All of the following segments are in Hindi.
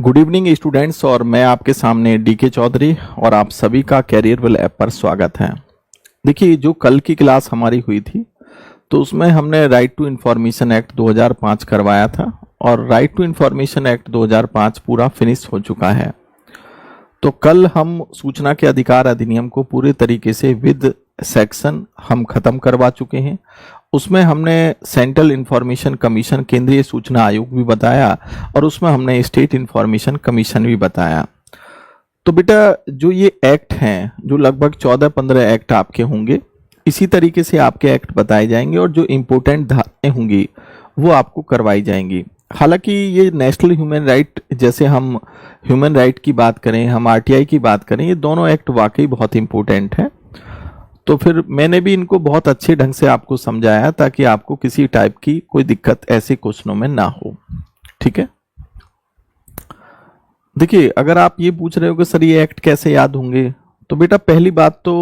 गुड इवनिंग स्टूडेंट्स, और मैं आपके सामने डीके चौधरी और आप सभी का कैरियरवेल ऐप पर स्वागत है। देखिए, जो कल की क्लास हमारी हुई थी तो उसमें हमने राइट टू इंफॉर्मेशन एक्ट 2005 करवाया था और राइट टू इंफॉर्मेशन एक्ट 2005 पूरा फिनिश हो चुका है। तो कल हम सूचना के अधिकार अधिनियम को पूरे तरीके से विद सेक्शन हम खत्म करवा चुके हैं। उसमें हमने सेंट्रल इंफॉर्मेशन कमीशन, केंद्रीय सूचना आयोग भी बताया और उसमें हमने स्टेट इंफॉर्मेशन कमीशन भी बताया। तो बेटा, जो ये एक्ट हैं, जो लगभग 14-15 एक्ट आपके होंगे, इसी तरीके से आपके एक्ट बताए जाएंगे और जो इम्पोर्टेंट धाराएं होंगी वो आपको करवाई जाएंगी। हालांकि ये नेशनल ह्यूमन राइट, जैसे हम ह्यूमन राइट की बात करें, हम आरटीआई की बात करें, ये दोनों एक्ट वाकई बहुत इंपॉर्टेंट हैं। तो फिर मैंने भी इनको बहुत अच्छे ढंग से आपको समझाया ताकि आपको किसी टाइप की कोई दिक्कत ऐसे क्वेश्चनों में ना हो। ठीक है। देखिए, अगर आप ये पूछ रहे हो कि सर ये एक्ट कैसे याद होंगे, तो बेटा पहली बात तो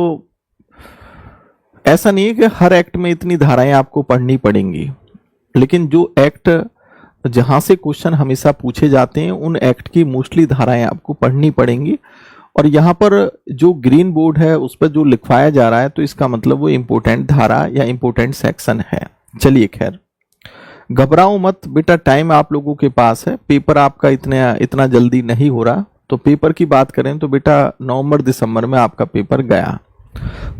ऐसा नहीं है कि हर एक्ट में इतनी धाराएं आपको पढ़नी पड़ेंगी, लेकिन जो एक्ट जहां से क्वेश्चन हमेशा पूछे जाते हैं उन एक्ट की मोस्टली धाराएं आपको पढ़नी पड़ेंगी। और यहाँ पर जो ग्रीन बोर्ड है उस पर जो लिखवाया जा रहा है तो इसका मतलब वो इंपोर्टेंट धारा या इंपोर्टेंट सेक्शन है। चलिए, खैर घबराओ मत बेटा, टाइम आप लोगों के पास है। पेपर आपका इतना जल्दी नहीं हो रहा। तो पेपर की बात करें तो बेटा नवंबर-दिसंबर में आपका पेपर गया,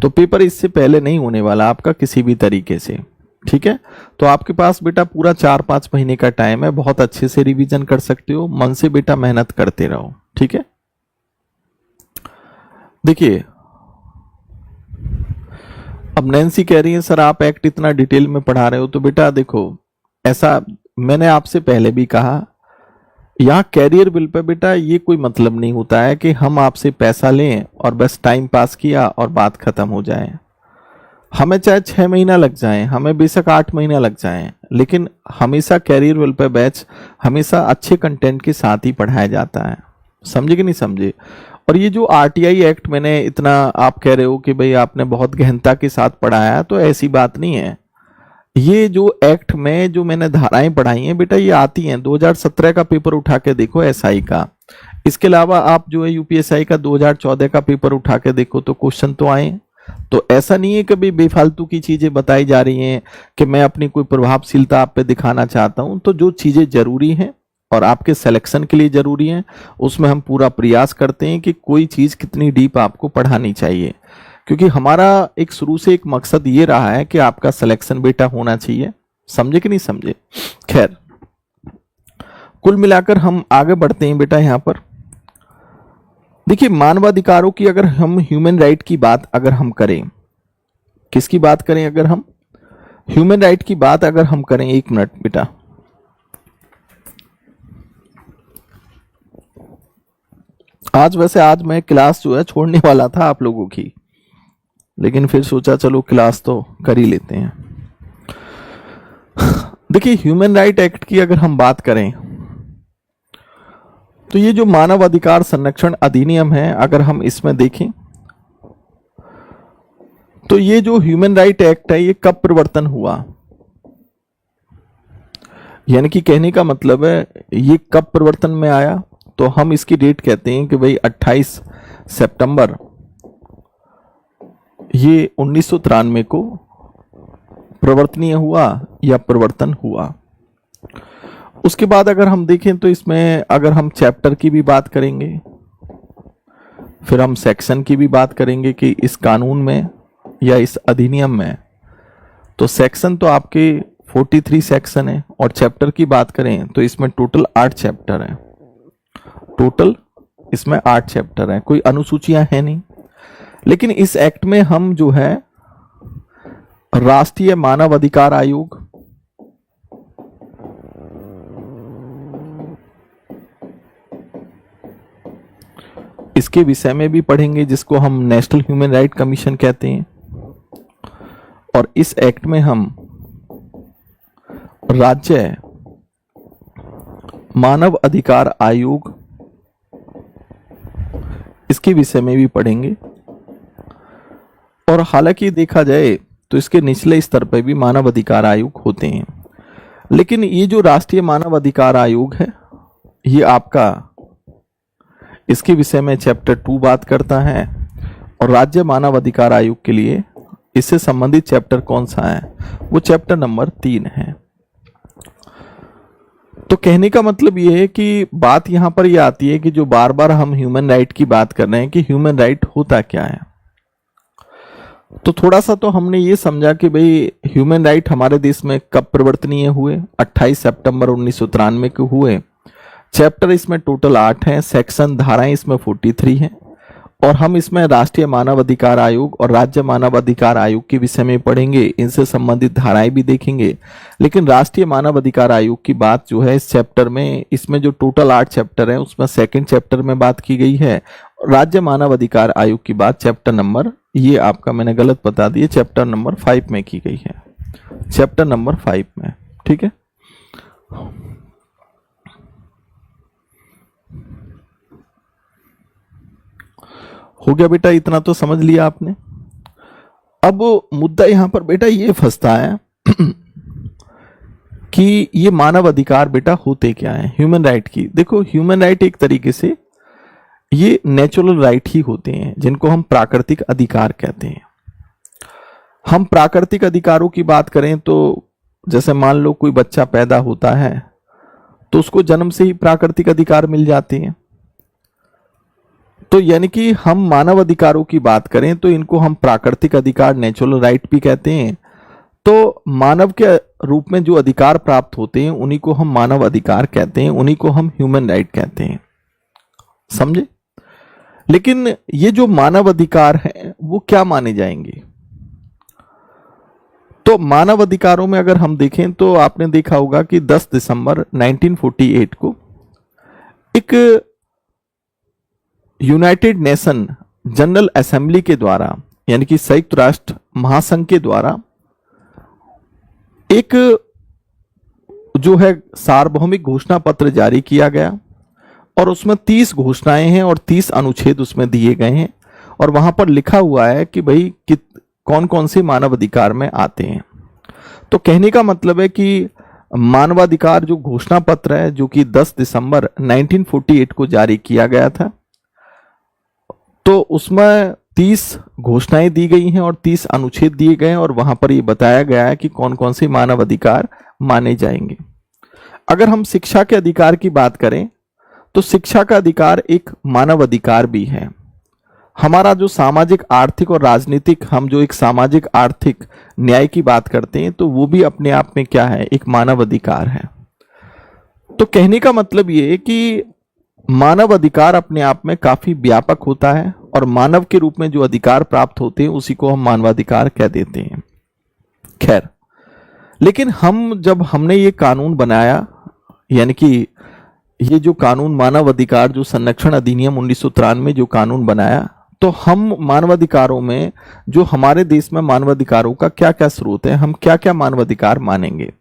तो पेपर इससे पहले नहीं होने वाला आपका किसी भी तरीके से। ठीक है। तो आपके पास बेटा पूरा 4-5 महीने का टाइम है, बहुत अच्छे से रिवीजन कर सकते हो। मन से बेटा मेहनत करते रहो। ठीक है। देखिए, अब नैन्सी कह रही है सर आप एक्ट इतना डिटेल में पढ़ा रहे हो, तो बेटा देखो, ऐसा मैंने आपसे पहले भी कहा, यहाँ कैरियर बिल पे बेटा ये कोई मतलब नहीं होता है कि हम आपसे पैसा लें और बस टाइम पास किया और बात खत्म हो जाए। हमें चाहे 6 महीना लग जाए, हमें बेशक 8 महीना लग जाए, लेकिन हमेशा कैरियर बिल पे बैच हमेशा अच्छे कंटेंट के साथ ही पढ़ाया जाता है। समझे कि नहीं समझे। और ये जो आरटीआई एक्ट मैंने इतना, आप कह रहे हो कि भाई आपने बहुत गहनता के साथ पढ़ाया, तो ऐसी बात नहीं है। ये जो एक्ट में जो मैंने धाराएं पढ़ाई हैं बेटा, ये आती हैं 2017 का पेपर उठा के देखो एसआई का। इसके अलावा आप जो है यूपीएसआई का 2014 का पेपर उठा के देखो तो क्वेश्चन तो आए। तो ऐसा नहीं है कि भाई बेफालतू की चीजें बताई जा रही हैं कि मैं अपनी कोई प्रभावशीलता आप पे दिखाना चाहता हूं। तो जो चीजें जरूरी हैं और आपके सिलेक्शन के लिए जरूरी है, उसमें हम पूरा प्रयास करते हैं कि कोई चीज कितनी डीप आपको पढ़ानी चाहिए, क्योंकि हमारा एक शुरू से एक मकसद ये रहा है कि आपका सिलेक्शन बेटा होना चाहिए। समझे कि नहीं समझे। खैर, कुल मिलाकर हम आगे बढ़ते हैं बेटा। यहां पर देखिए, मानवाधिकारों की अगर हम ह्यूमन राइट की बात अगर हम करें, किसकी बात करें, अगर हम ह्यूमन राइट की बात अगर हम करें, 1 मिनट बेटा, आज मैं क्लास जो है छोड़ने वाला था आप लोगों की, लेकिन फिर सोचा चलो क्लास तो कर ही लेते हैं। देखिए, ह्यूमन राइट एक्ट की अगर हम बात करें तो ये जो मानव अधिकार संरक्षण अधिनियम है, अगर हम इसमें देखें तो ये जो ह्यूमन राइट एक्ट है ये कब प्रवर्तन हुआ, यानी कि कहने का मतलब है ये कब प्रवर्तन में आया, तो हम इसकी डेट कहते हैं कि भाई 28 सितंबर ये 1993 को प्रवर्तनीय हुआ या प्रवर्तन हुआ। उसके बाद अगर हम देखें तो इसमें अगर हम चैप्टर की भी बात करेंगे, फिर हम सेक्शन की भी बात करेंगे कि इस कानून में या इस अधिनियम में, तो सेक्शन तो आपके 43 सेक्शन है और चैप्टर की बात करें तो इसमें टोटल 8 चैप्टर है। टोटल इसमें 8 चैप्टर हैं, कोई अनुसूचियां हैं नहीं। लेकिन इस एक्ट में हम जो है राष्ट्रीय मानव अधिकार आयोग, इसके विषय में भी पढ़ेंगे, जिसको हम नेशनल ह्यूमन राइट कमीशन कहते हैं। और इस एक्ट में हम राज्य मानव अधिकार आयोग, इसके विषय में भी पढ़ेंगे। और हालांकि देखा जाए तो इसके निचले स्तर पर भी मानव अधिकार आयोग होते हैं, लेकिन ये जो राष्ट्रीय मानव अधिकार आयोग है ये आपका इसके विषय में चैप्टर 2 बात करता है, और राज्य मानव अधिकार आयोग के लिए इससे संबंधित चैप्टर कौन सा है, वो चैप्टर नंबर 3 है। तो कहने का मतलब ये है कि बात यहां पर ये आती है कि जो बार बार हम ह्यूमन राइट की बात कर रहे हैं कि ह्यूमन राइट होता क्या है। तो थोड़ा सा तो हमने ये समझा कि भाई ह्यूमन राइट हमारे देश में कब परिवर्तनीय हुए, 28 सितंबर 1993 के हुए। चैप्टर इसमें टोटल 8 हैं, सेक्शन धाराएं इसमें 43 हैं, और हम इसमें राष्ट्रीय मानव अधिकार आयोग और राज्य मानव अधिकार आयोग के विषय में पढ़ेंगे, इनसे संबंधित धाराएं भी देखेंगे। लेकिन राष्ट्रीय मानव अधिकार आयोग की बात जो है इस चैप्टर में, इसमें जो टोटल 8 चैप्टर हैं उसमें सेकंड चैप्टर में बात की गई है। राज्य मानव अधिकार आयोग की बात चैप्टर नंबर, ये आपका मैंने गलत बता दिया, चैप्टर नंबर 5 में की गई है, चैप्टर नंबर 5 में। ठीक है, हो गया बेटा, इतना तो समझ लिया आपने। अब मुद्दा यहां पर बेटा ये फंसता है कि ये मानव अधिकार बेटा होते क्या है ह्यूमन राइट की। देखो, ह्यूमन राइट एक तरीके से ये नेचुरल राइट ही होते हैं, जिनको हम प्राकृतिक अधिकार कहते हैं। हम प्राकृतिक अधिकारों की बात करें तो जैसे मान लो कोई बच्चा पैदा होता है तो उसको जन्म से ही प्राकृतिक अधिकार मिल जाते हैं। तो यानी कि हम मानव अधिकारों की बात करें तो इनको हम प्राकृतिक अधिकार, नेचुरल राइट भी कहते हैं। तो मानव के रूप में जो अधिकार प्राप्त होते हैं उन्हीं को हम मानव अधिकार कहते हैं, उन्हीं को हम ह्यूमन राइट कहते हैं। समझे? लेकिन ये जो मानव अधिकार हैं वो क्या माने जाएंगे? तो मानव अधिकारों में अगर हम देखें तो आपने देखा होगा कि 10 दिसंबर 1948 को एक यूनाइटेड नेशन जनरल असेंबली के द्वारा, यानी कि संयुक्त राष्ट्र महासंघ के द्वारा एक जो है सार्वभौमिक घोषणा पत्र जारी किया गया, और उसमें 30 घोषणाएं हैं और 30 अनुच्छेद उसमें दिए गए हैं, और वहां पर लिखा हुआ है कि भाई कौन कौन से मानव अधिकार में आते हैं। तो कहने का मतलब है कि मानवाधिकार जो घोषणा पत्र है, जो कि 10 दिसंबर 1948 को जारी किया गया था, तो उसमें 30 घोषणाएं दी गई हैं और 30 अनुच्छेद दिए गए हैं, और वहां पर यह बताया गया है कि कौन कौन से मानव अधिकार माने जाएंगे। अगर हम शिक्षा के अधिकार की बात करें तो शिक्षा का अधिकार एक मानव अधिकार भी है। हमारा जो सामाजिक, आर्थिक और राजनीतिक, हम जो एक सामाजिक आर्थिक न्याय की बात करते हैं तो वो भी अपने आप में क्या है, एक मानव अधिकार है। तो कहने का मतलब ये है कि मानव अधिकार अपने आप में काफी व्यापक होता है, और मानव के रूप में जो अधिकार प्राप्त होते हैं उसी को हम मानवाधिकार कह देते हैं। खैर, लेकिन जब हमने ये कानून बनाया, यानी कि ये जो कानून मानव अधिकार जो संरक्षण अधिनियम 1993 जो कानून बनाया, तो हम मानवाधिकारों में, जो हमारे देश में मानवाधिकारों का क्या क्या स्रोत है, हम क्या क्या मानवाधिकार मानेंगे।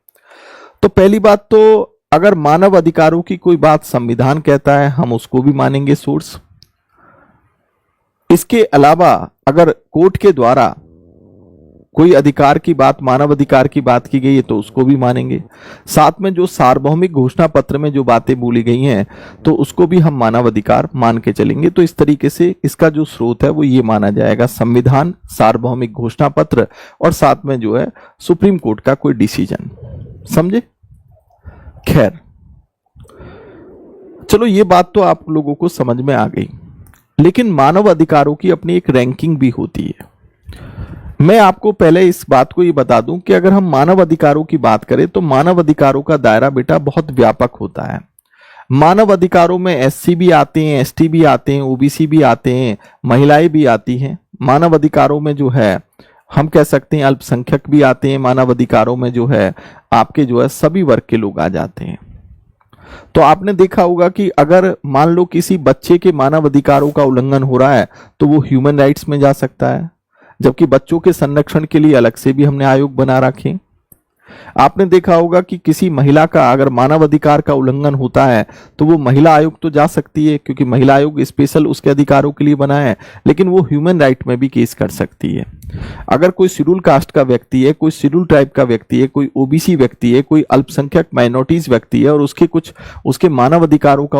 तो पहली बात तो अगर मानव अधिकारों की कोई बात संविधान कहता है हम उसको भी मानेंगे सोर्स। इसके अलावा अगर कोर्ट के द्वारा कोई अधिकार की बात, मानव अधिकार की बात की गई है तो उसको भी मानेंगे। साथ में जो सार्वभौमिक घोषणा पत्र में जो बातें बोली गई हैं तो उसको भी हम मानव अधिकार मान के चलेंगे। तो इस तरीके से इसका जो स्रोत है वो ये माना जाएगा, संविधान, सार्वभौमिक घोषणा पत्र, और साथ में जो है सुप्रीम कोर्ट का कोई डिसीजन। समझे? खैर, चलो ये बात तो आप लोगों को समझ में आ गई। लेकिन मानव अधिकारों की अपनी एक रैंकिंग भी होती है। मैं आपको पहले इस बात को ये बता दूं कि अगर हम मानव अधिकारों की बात करें तो मानव अधिकारों का दायरा बेटा बहुत व्यापक होता है। मानव अधिकारों में एससी भी आते हैं, एसटी भी आते हैं, ओबीसी भी आते हैं, महिलाएं भी आती हैं। मानव अधिकारों में जो है हम कह सकते हैं अल्पसंख्यक भी आते हैं। मानव अधिकारों में जो है आपके जो है सभी वर्ग के लोग आ जाते हैं। तो आपने देखा होगा कि अगर मान लो किसी बच्चे के मानव अधिकारों का उल्लंघन हो रहा है तो वो ह्यूमन राइट्स में जा सकता है, जबकि बच्चों के संरक्षण के लिए अलग से भी हमने आयोग बना रखे। आपने देखा होगा कि किसी महिला का अगर मानव अधिकार का उल्लंघन होता है तो वो महिला आयोग तो जा सकती है, क्योंकि महिला आयोग स्पेशल उसके अधिकारों के लिए बना है, लेकिन वो ह्यूमन राइट में भी केस कर सकती है। अगर कोई शेड्यूल कास्ट का व्यक्ति है, कोई शेड्यूल ट्राइब का व्यक्ति है, कोई ओबीसी व्यक्ति है, कोई अल्पसंख्यक माइनॉरिटीज व्यक्ति है, और उसके मानव अधिकारों का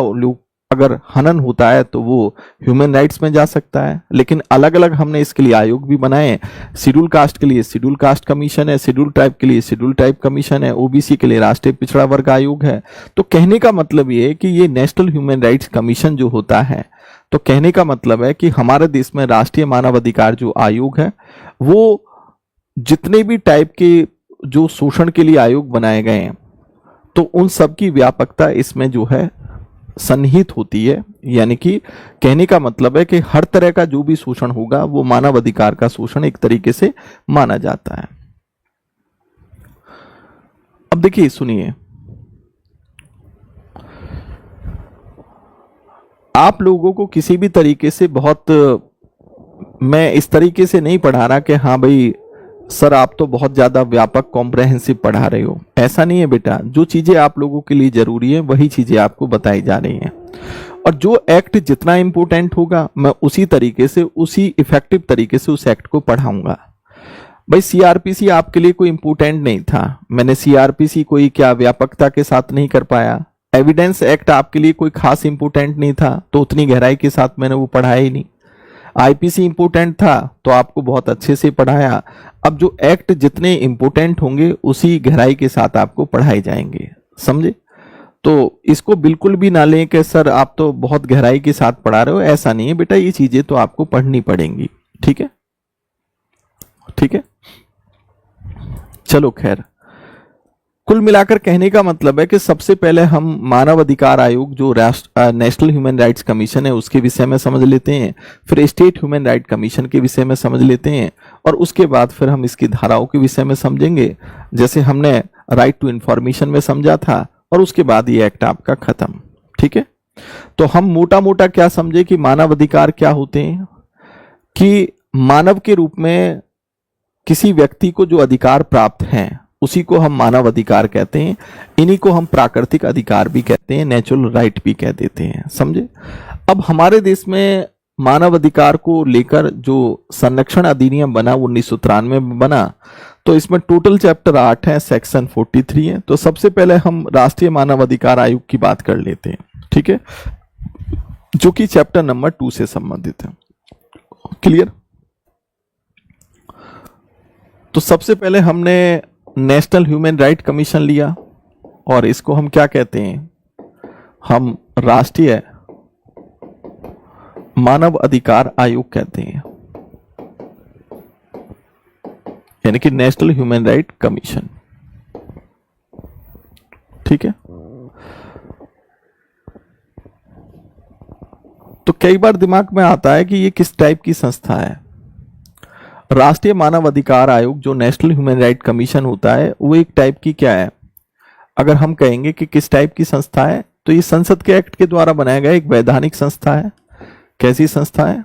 अगर हनन होता है तो वो ह्यूमन राइट्स में जा सकता है। लेकिन अलग अलग हमने इसके लिए आयोग भी बनाए हैं। शेड्यूल कास्ट के लिए शेड्यूल कास्ट कमीशन है, शेड्यूल ट्राइब के लिए शेड्यूल ट्राइब कमीशन है, ओबीसी के लिए राष्ट्रीय पिछड़ा वर्ग आयोग है। तो कहने का मतलब ये है कि ये नेशनल ह्यूमन राइट्स कमीशन जो होता है, तो कहने का मतलब है कि हमारे देश में राष्ट्रीय मानव अधिकार जो आयोग है वो जितने भी टाइप के जो शोषण के लिए आयोग बनाए गए हैं, तो उन सब की व्यापकता इसमें जो है सन्निहित होती है। यानी कि कहने का मतलब है कि हर तरह का जो भी शोषण होगा वो मानव अधिकार का शोषण एक तरीके से माना जाता है। अब देखिए, सुनिए, आप लोगों को किसी भी तरीके से बहुत, मैं इस तरीके से नहीं पढ़ा रहा कि हाँ भाई सर आप तो बहुत ज्यादा व्यापक कॉम्प्रहेंसिव पढ़ा रहे हो, ऐसा नहीं है बेटा। जो चीजें आप लोगों के लिए जरूरी है वही चीजें आपको बताई जा रही हैं। और जो एक्ट जितना इंपोर्टेंट होगा मैं उसी तरीके से, उसी इफेक्टिव तरीके से उस एक्ट को पढ़ाऊंगा। भाई सीआरपीसी आपके लिए कोई इंपोर्टेंट नहीं था, मैंने सीआरपीसी कोई क्या व्यापकता के साथ नहीं कर पाया। एविडेंस एक्ट आपके लिए कोई खास इंपोर्टेंट नहीं था, तो उतनी गहराई के साथ मैंने वो पढ़ाया ही नहीं। आईपीसी इंपोर्टेंट था तो आपको बहुत अच्छे से पढ़ाया। अब जो एक्ट जितने इंपोर्टेंट होंगे उसी गहराई के साथ आपको पढ़ाए जाएंगे, समझे? तो इसको बिल्कुल भी ना लें कि सर आप तो बहुत गहराई के साथ पढ़ा रहे हो, ऐसा नहीं है बेटा, ये चीजें तो आपको पढ़नी पड़ेंगी। ठीक है, ठीक है, चलो खैर, कुल मिलाकर कहने का मतलब है कि सबसे पहले हम मानव अधिकार आयोग जो नेशनल ह्यूमन राइट्स कमीशन है उसके विषय में समझ लेते हैं, फिर स्टेट ह्यूमन राइट कमीशन के विषय में समझ लेते हैं, और उसके बाद फिर हम इसकी धाराओं के विषय में समझेंगे, जैसे हमने राइट टू इंफॉर्मेशन में समझा था, और उसके बाद ये एक्ट आपका खत्म। ठीक है, तो हम मोटा मोटा क्या समझे कि मानव अधिकार क्या होते हैं, कि मानव के रूप में किसी व्यक्ति को जो अधिकार प्राप्त हैं उसी को हम मानव अधिकार कहते हैं। इन्हीं को हम प्राकृतिक अधिकार भी कहते हैं, नेचुरल राइट भी कह देते हैं, समझे? अब हमारे देश में मानव अधिकार को लेकर जो संरक्षण अधिनियम बना 1993 में बना, तो इसमें टोटल चैप्टर 8 है, सेक्शन 43 है। तो सबसे पहले हम राष्ट्रीय मानव अधिकार आयोग की बात कर लेते हैं, ठीक है, जो कि चैप्टर नंबर 2 से संबंधित है। क्लियर? तो सबसे पहले हमने नेशनल ह्यूमन राइट कमीशन लिया, और इसको हम क्या कहते हैं, हम राष्ट्रीय मानव अधिकार आयोग कहते हैं, यानी कि नेशनल ह्यूमन राइट कमीशन। ठीक है, तो कई बार दिमाग में आता है कि ये किस टाइप की संस्था है। राष्ट्रीय मानव अधिकार आयोग जो नेशनल ह्यूमन राइट कमीशन होता है वो एक टाइप की क्या है, अगर हम कहेंगे कि किस टाइप की संस्था है, तो ये संसद के एक्ट के द्वारा बनाया गया एक वैधानिक संस्था है। कैसी संस्था है?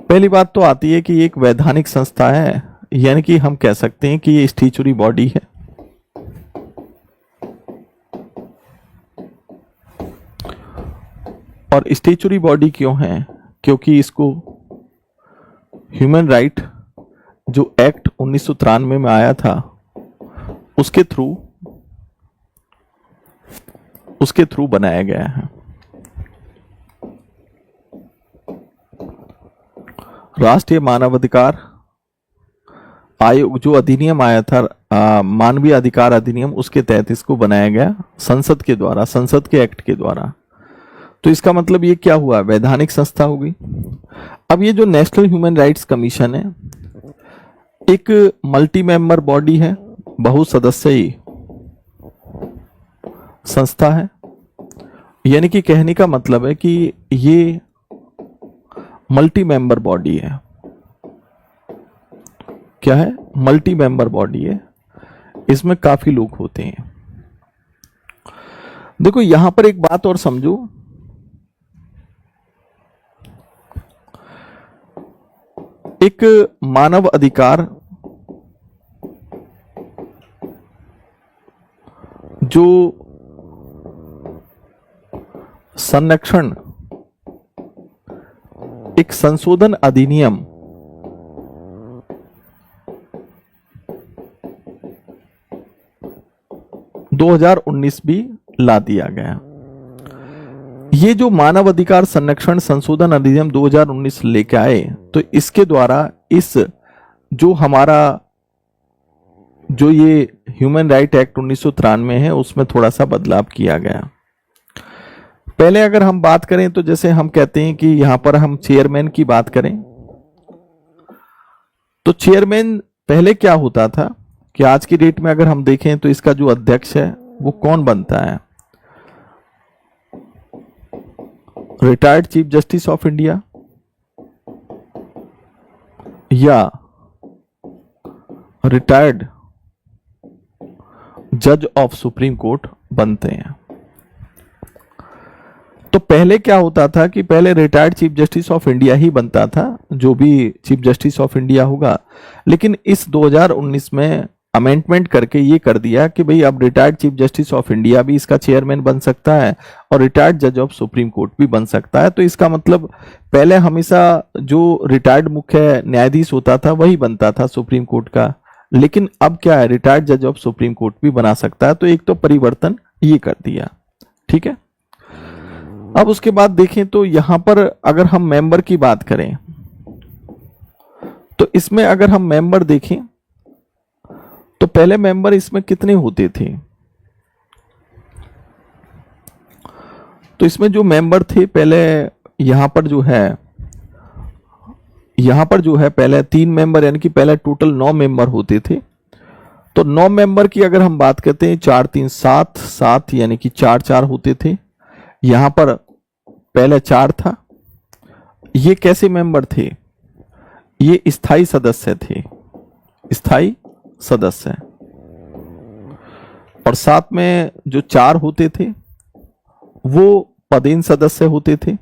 पहली बात तो आती है कि ये एक वैधानिक संस्था है, यानी कि हम कह सकते हैं कि ये स्टैट्यूटरी बॉडी है। और स्टैट्यूटरी बॉडी क्यों है? क्योंकि इसको ह्यूमन राइट जो एक्ट 1993 में आया था उसके थ्रू बनाया गया है। राष्ट्रीय मानव अधिकार आयोग जो अधिनियम आया था, मानवीय अधिकार अधिनियम, उसके तहत इसको बनाया गया संसद के द्वारा, संसद के एक्ट के द्वारा। तो इसका मतलब ये क्या हुआ, वैधानिक संस्था होगी। अब ये जो नेशनल ह्यूमन राइट्स कमीशन है एक मल्टी मेंबर बॉडी है, बहुसदस्यीय संस्था है, यानी कि कहने का मतलब है कि ये मल्टी मेंबर बॉडी है। क्या है? मल्टी मेंबर बॉडी है, इसमें काफी लोग होते हैं। देखो यहां पर एक बात और समझो, एक मानव अधिकार जो संरक्षण, एक संशोधन अधिनियम 2019 भी ला दिया गया। ये जो मानव अधिकार संरक्षण संशोधन अधिनियम 2019 लेके आए, तो इसके द्वारा इस जो हमारा जो ये ह्यूमन राइट एक्ट 1993 है उसमें थोड़ा सा बदलाव किया गया। पहले अगर हम बात करें तो जैसे हम कहते हैं कि यहां पर हम चेयरमैन की बात करें, तो चेयरमैन पहले क्या होता था कि आज की डेट में अगर हम देखें तो इसका जो अध्यक्ष है वो कौन बनता है? Retired chief justice of India या रिटायर्ड जज ऑफ सुप्रीम कोर्ट बनते हैं। तो पहले क्या होता था कि पहले retired chief justice of India ही बनता था, जो भी चीफ जस्टिस ऑफ इंडिया होगा। लेकिन इस 2019 में अमेंडमेंट करके ये कर दिया कि भाई अब retired chief justice of India भी इसका चेयरमैन बन सकता है और रिटायर्ड जज ऑफ सुप्रीम कोर्ट भी बन सकता है। तो इसका मतलब पहले हमेशा जो रिटायर्ड मुख्य न्यायाधीश होता था वही बनता था सुप्रीम कोर्ट का, लेकिन अब क्या है, रिटायर्ड जज ऑफ सुप्रीम कोर्ट भी बना सकता है। तो एक तो परिवर्तन ये कर दिया, ठीक है। अब उसके बाद देखें तो यहां पर अगर हम मेंबर की बात करें तो इसमें अगर हम मेंबर देखें तो पहले मेंबर इसमें कितने होते थे? तो इसमें जो मेंबर थे पहले यहां पर जो है पहले 3 मेंबर, यानी कि पहले टोटल 9 मेंबर होते थे। तो 9 मेंबर की अगर हम बात करते हैं 4 3 7 7 यानी कि 4 4 होते थे। यहां पर पहले 4 था। ये कैसे मेंबर थे? ये स्थायी सदस्य थे, स्थायी सदस्य। और साथ में जो 4 होते थे वो पदेन सदस्य होते थे,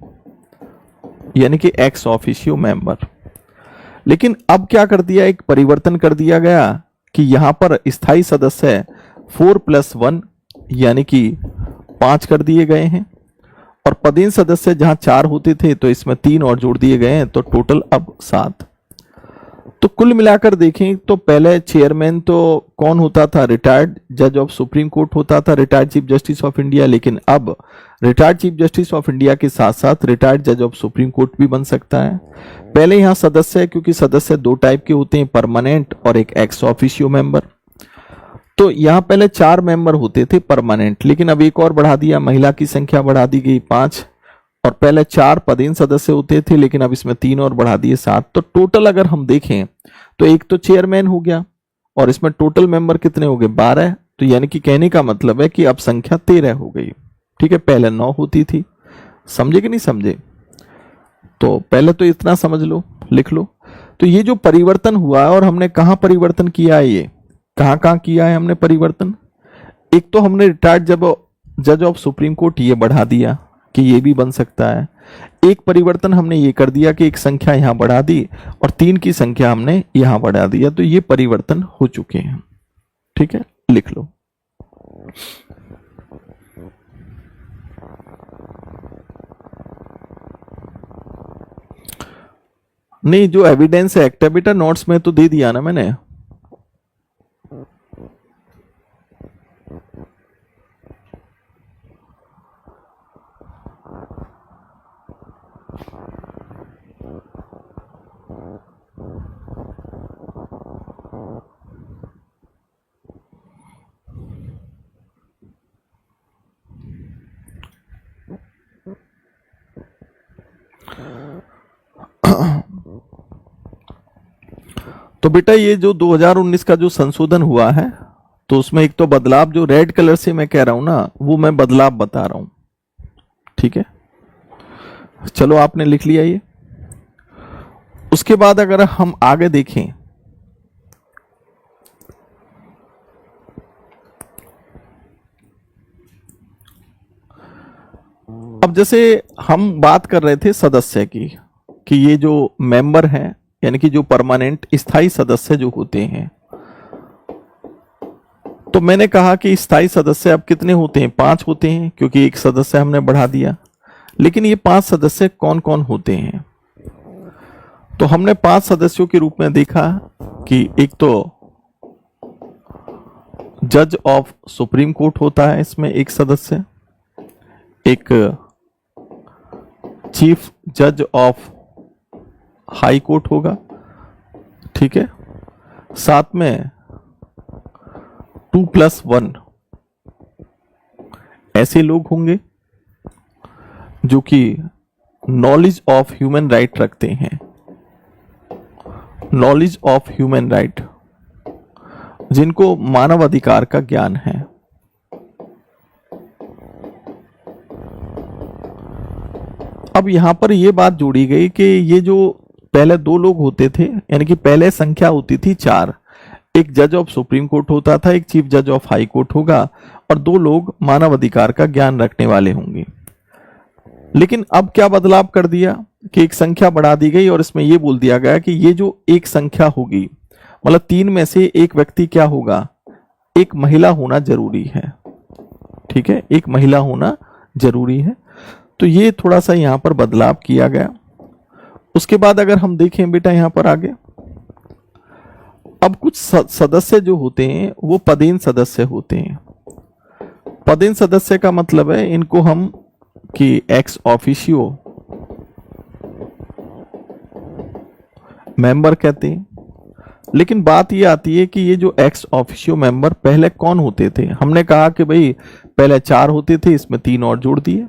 यानी कि एक्स ऑफिशियो मेंबर। लेकिन अब क्या कर दिया, एक परिवर्तन कर दिया गया कि यहां पर स्थायी सदस्य 4+1 यानी कि 5 कर दिए गए हैं, और पदेन सदस्य जहां 4 होते थे तो इसमें 3 और जोड़ दिए गए हैं, तो टोटल अब 7। तो कुल मिलाकर देखें तो पहले चेयरमैन तो कौन होता था? रिटायर्ड जज ऑफ सुप्रीम कोर्ट होता था, retired chief justice of India. लेकिन अब retired chief justice of India के साथ साथ रिटायर्ड जज ऑफ सुप्रीम कोर्ट भी बन सकता है। पहले यहां सदस्य है, क्योंकि सदस्य 2 टाइप के होते हैं, परमानेंट और एक एक्स ऑफिशियो मेंबर। तो यहां पहले 4 मेंबर होते थे परमानेंट, लेकिन अब एक और बढ़ा दिया, महिला की संख्या बढ़ा दी गई 5, और पहले 4 पदेन सदस्य होते थे, लेकिन अब इसमें 3 और बढ़ा दिए 7। तो टोटल अगर हम देखें तो एक तो चेयरमैन हो गया और इसमें टोटल मेंबर कितने हो गए? 12। तो यानी कि कहने का मतलब है कि अब संख्या 13 हो गई, ठीक है। पहले 9 होती थी। समझे कि नहीं समझे? तो पहले तो इतना समझ लो, लिख लो। तो ये जो परिवर्तन हुआ है, और हमने कहां परिवर्तन किया है, ये कहां किया है हमने परिवर्तन? एक तो हमने रिटायर्ड जज ऑफ सुप्रीम कोर्ट ये बढ़ा दिया कि ये भी बन सकता है। एक परिवर्तन हमने ये कर दिया कि एक संख्या यहां बढ़ा दी और 3 की संख्या हमने यहां बढ़ा दिया। तो ये परिवर्तन हो चुके हैं, ठीक है, लिख लो। नहीं, जो एविडेंस एक्ट है बेटा नोट्स में तो दे दिया ना मैंने। तो बेटा ये जो 2019 का जो संशोधन हुआ है, तो उसमें एक तो बदलाव जो रेड कलर से मैं कह रहा हूं ना, वो मैं बदलाव बता रहा हूं, ठीक है। चलो आपने लिख लिया ये। उसके बाद अगर हम आगे देखें, अब जैसे हम बात कर रहे थे सदस्य की, कि ये जो मेंबर हैं यानी कि जो परमानेंट स्थायी सदस्य जो होते हैं, तो मैंने कहा कि स्थायी सदस्य अब कितने होते हैं? 5 होते हैं, क्योंकि एक सदस्य हमने बढ़ा दिया। लेकिन ये 5 सदस्य कौन कौन होते हैं? तो हमने 5 सदस्यों के रूप में देखा कि एक तो जज ऑफ सुप्रीम कोर्ट होता है, इसमें एक सदस्य, एक चीफ जज ऑफ हाई कोर्ट होगा, ठीक है। साथ में 2+1 ऐसे लोग होंगे जो कि नॉलेज ऑफ ह्यूमन राइट रखते हैं, नॉलेज ऑफ ह्यूमन राइट, जिनको मानव अधिकार का ज्ञान है। अब यहां पर यह बात जोड़ी गई कि ये जो पहले 2 लोग होते थे, यानी कि पहले संख्या होती थी 4, एक जज ऑफ सुप्रीम कोर्ट होता था, एक चीफ जज ऑफ हाई कोर्ट होगा, और 2 लोग मानव अधिकार का ज्ञान रखने वाले होंगे। लेकिन अब क्या बदलाव कर दिया कि एक संख्या बढ़ा दी गई और इसमें यह बोल दिया गया कि ये जो एक संख्या होगी, मतलब 3 में से एक व्यक्ति क्या होगा, एक महिला होना जरूरी है, ठीक है, एक महिला होना जरूरी है। तो ये थोड़ा सा यहां पर बदलाव किया गया। उसके बाद अगर हम देखें बेटा यहां पर आगे, अब कुछ सदस्य जो होते हैं वो पदेन सदस्य होते हैं। पदेन सदस्य का मतलब है इनको हम कि एक्स ऑफिशियो मेंबर कहते हैं। लेकिन बात ये आती है कि ये जो एक्स ऑफिशियो मेंबर पहले कौन होते थे। हमने कहा कि भाई पहले 4 होते थे, इसमें 3 और जोड़ दिए।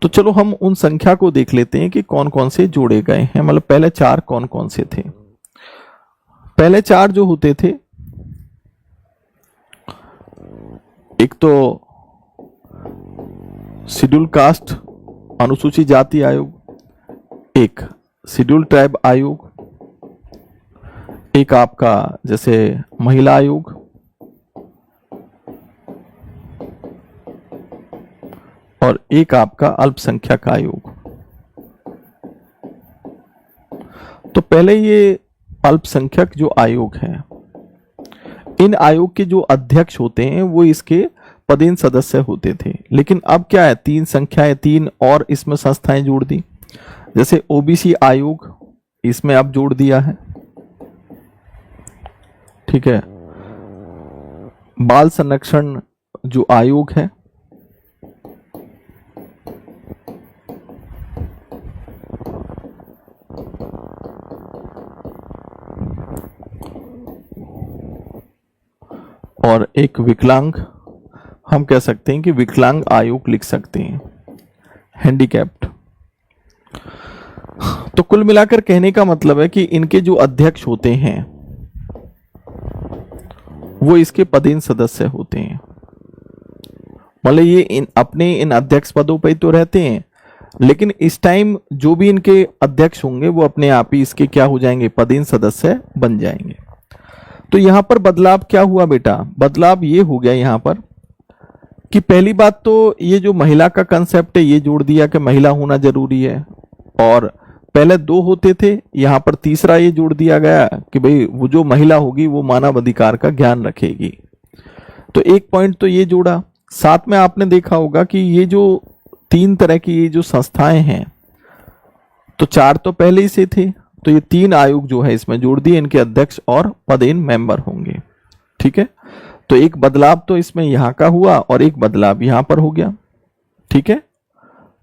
तो चलो हम उन संख्या को देख लेते हैं कि कौन कौन से जोड़े गए हैं, मतलब पहले 4 कौन कौन से थे। पहले 4 जो होते थे, एक तो शेड्यूल कास्ट अनुसूचित जाति आयोग, एक शेड्यूल ट्राइब आयोग, एक आपका जैसे महिला आयोग, और एक आपका अल्पसंख्यक आयोग। तो पहले ये अल्पसंख्यक जो आयोग है, इन आयोग के जो अध्यक्ष होते हैं वो इसके पदेन सदस्य होते थे। लेकिन अब क्या है, 3 संख्याएं, 3 और इसमें संस्थाएं जोड़ दी। जैसे ओबीसी आयोग इसमें अब जोड़ दिया है, ठीक है। बाल संरक्षण जो आयोग है, और एक विकलांग, हम कह सकते हैं कि विकलांग आयोग लिख सकते हैं, हैंडीकैप्ड। तो कुल मिलाकर कहने का मतलब है कि इनके जो अध्यक्ष होते हैं वो इसके पदेन सदस्य होते हैं। मतलब ये अपने इन अध्यक्ष पदों पर तो रहते हैं, लेकिन इस टाइम जो भी इनके अध्यक्ष होंगे वो अपने आप ही इसके क्या हो जाएंगे, पदेन सदस्य बन जाएंगे। तो यहां पर बदलाव क्या हुआ बेटा, बदलाव ये हो गया यहां पर कि पहली बात तो ये जो महिला का कंसेप्ट है ये जोड़ दिया कि महिला होना जरूरी है, और पहले 2 होते थे, यहां पर तीसरा ये जोड़ दिया गया कि भाई वो जो महिला होगी वो मानव अधिकार का ज्ञान रखेगी। तो एक पॉइंट तो ये जोड़ा। साथ में आपने देखा होगा कि ये जो 3 तरह की ये जो संस्थाएं हैं, तो 4 तो पहले ही से थे, तो ये 3 आयोग जो है इसमें जोड़ दिए, इनके अध्यक्ष और पदेन मेंबर होंगे, ठीक है। तो एक बदलाव तो इसमें यहां का हुआ और एक बदलाव यहां पर हो गया, ठीक है।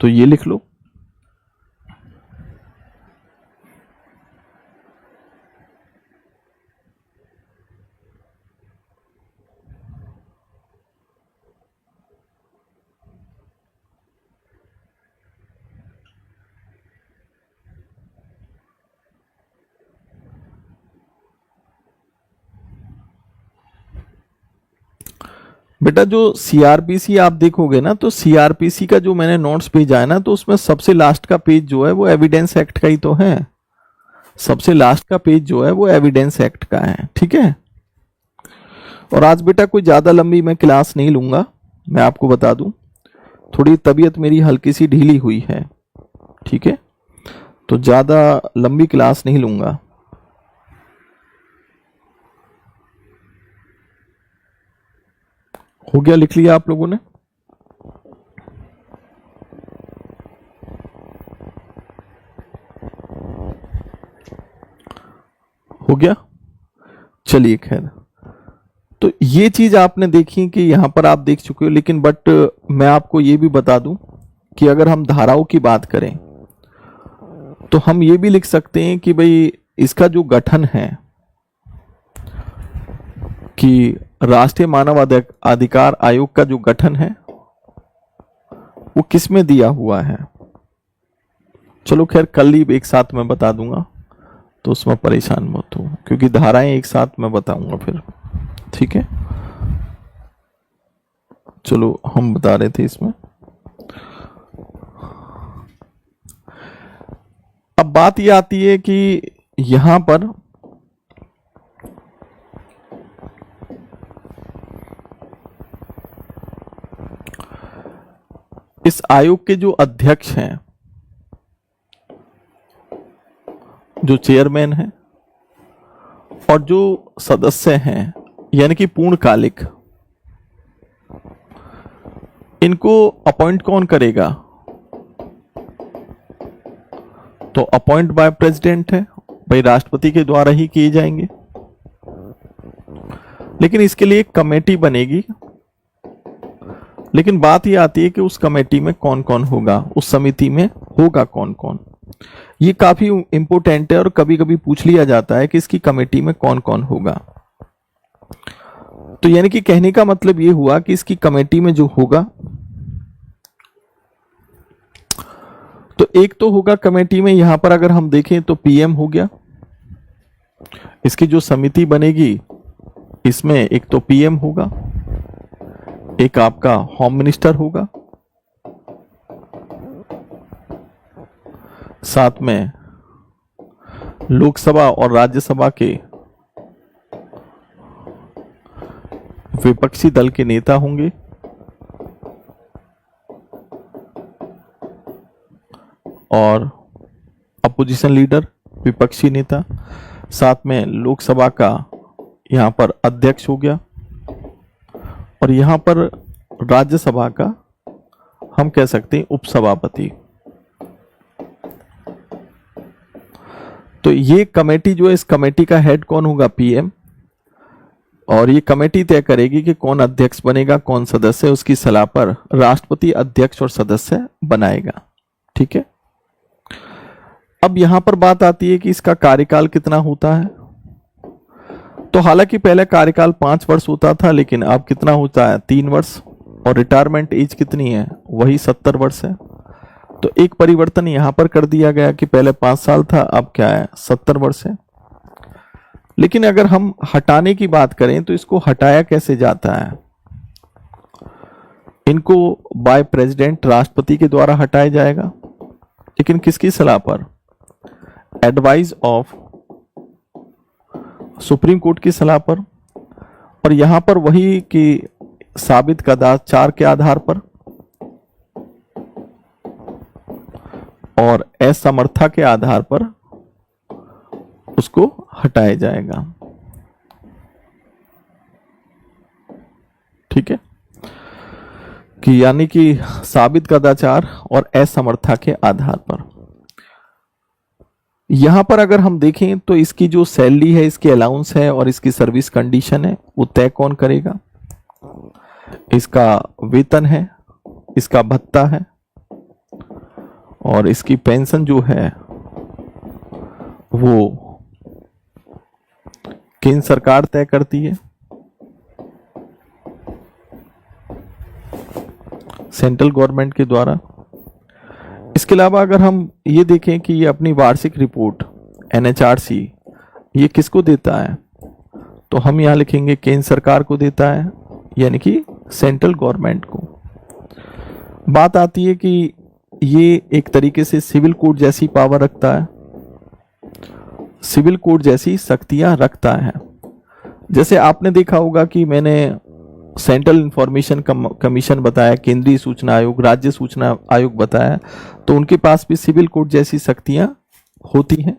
तो ये लिख लो। बेटा जो सीआरपीसी आप देखोगे ना, तो सीआरपीसी का जो मैंने नोट्स भेजा है ना, तो उसमें सबसे लास्ट का पेज जो है वो एविडेंस एक्ट का ही तो है। सबसे लास्ट का पेज जो है वो एविडेंस एक्ट का है, ठीक है। और आज बेटा कोई ज्यादा लंबी मैं क्लास नहीं लूंगा, मैं आपको बता दूं, थोड़ी तबीयत मेरी हल्की सी ढीली हुई है, ठीक है। तो ज्यादा लंबी क्लास नहीं लूंगा। हो गया, लिख लिया आप लोगों ने? हो गया, चलिए खैर। तो ये चीज आपने देखी कि यहां पर आप देख चुके हो, लेकिन बट मैं आपको ये भी बता दूं कि अगर हम धाराओं की बात करें तो हम ये भी लिख सकते हैं कि भाई इसका जो गठन है कि राष्ट्रीय मानव अधिकार आयोग का जो गठन है वो किस में दिया हुआ है। चलो खैर कल ही एक साथ मैं बता दूंगा, तो उसमें परेशान मत हो, क्योंकि धाराएं एक साथ मैं बताऊंगा फिर, ठीक है। चलो हम बता रहे थे इसमें। अब बात ये आती है कि यहां पर इस आयोग के जो अध्यक्ष हैं, जो चेयरमैन हैं और जो सदस्य हैं यानी कि पूर्णकालिक, इनको अपॉइंट कौन करेगा? तो अपॉइंट बाय प्रेसिडेंट है, भाई राष्ट्रपति के द्वारा ही किए जाएंगे। लेकिन इसके लिए एक कमेटी बनेगी। लेकिन बात यह आती है कि उस कमेटी में कौन कौन होगा, उस समिति में होगा कौन कौन। ये काफी इंपोर्टेंट है और कभी कभी पूछ लिया जाता है कि इसकी कमेटी में कौन कौन होगा। तो यानी कि कहने का मतलब ये हुआ कि इसकी कमेटी में जो होगा, तो एक तो होगा कमेटी में, यहां पर अगर हम देखें तो पीएम हो गया। इसकी जो समिति बनेगी इसमें एक तो पीएम होगा, एक आपका होम मिनिस्टर होगा, साथ में लोकसभा और राज्यसभा के विपक्षी दल के नेता होंगे, और अपोजिशन लीडर विपक्षी नेता, साथ में लोकसभा का यहां पर अध्यक्ष हो गया, और यहां पर राज्यसभा का हम कह सकते हैं उपसभापति। तो ये कमेटी जो है, इस कमेटी का हेड कौन होगा? पीएम। और ये कमेटी तय करेगी कि कौन अध्यक्ष बनेगा, कौन सदस्य, उसकी सलाह पर राष्ट्रपति अध्यक्ष और सदस्य बनाएगा, ठीक है। अब यहां पर बात आती है कि इसका कार्यकाल कितना होता है। तो हालांकि पहले कार्यकाल 5 वर्ष होता था, लेकिन अब कितना होता है? 3 वर्ष। और रिटायरमेंट एज कितनी है? वही 70 वर्ष है। तो एक परिवर्तन यहां पर कर दिया गया कि पहले 5 साल था, अब क्या है? 70 वर्ष है। लेकिन अगर हम हटाने की बात करें तो इसको हटाया कैसे जाता है? इनको बाय प्रेसिडेंट, राष्ट्रपति के द्वारा हटाया जाएगा। लेकिन किसकी सलाह पर? एडवाइस ऑफ सुप्रीम कोर्ट की सलाह पर। और यहां पर वही कि साबित कदाचार के आधार पर और असमर्था के आधार पर उसको हटाया जाएगा, ठीक है। कि यानी कि साबित कदाचार और असमर्था के आधार पर। यहां पर अगर हम देखें तो इसकी जो सैलरी है, इसकी अलाउंस है और इसकी सर्विस कंडीशन है, वो तय कौन करेगा? इसका वेतन है, इसका भत्ता है, और इसकी पेंशन जो है वो केंद्र सरकार तय करती है, सेंट्रल गवर्नमेंट के द्वारा। इसके अलावा अगर हम ये देखें कि ये अपनी वार्षिक रिपोर्ट एनएचआरसी ये किसको देता है, तो हम यहां लिखेंगे केंद्र सरकार को देता है, यानी कि सेंट्रल गवर्नमेंट को। बात आती है कि ये एक तरीके से सिविल कोड जैसी पावर रखता है, सिविल कोड जैसी शक्तियां रखता है। जैसे आपने देखा होगा कि मैंने सेंट्रल इंफॉर्मेशन कमीशन बताया, केंद्रीय सूचना आयोग, राज्य सूचना आयोग बताया, तो उनके पास भी सिविल कोड जैसी शक्तियां होती हैं।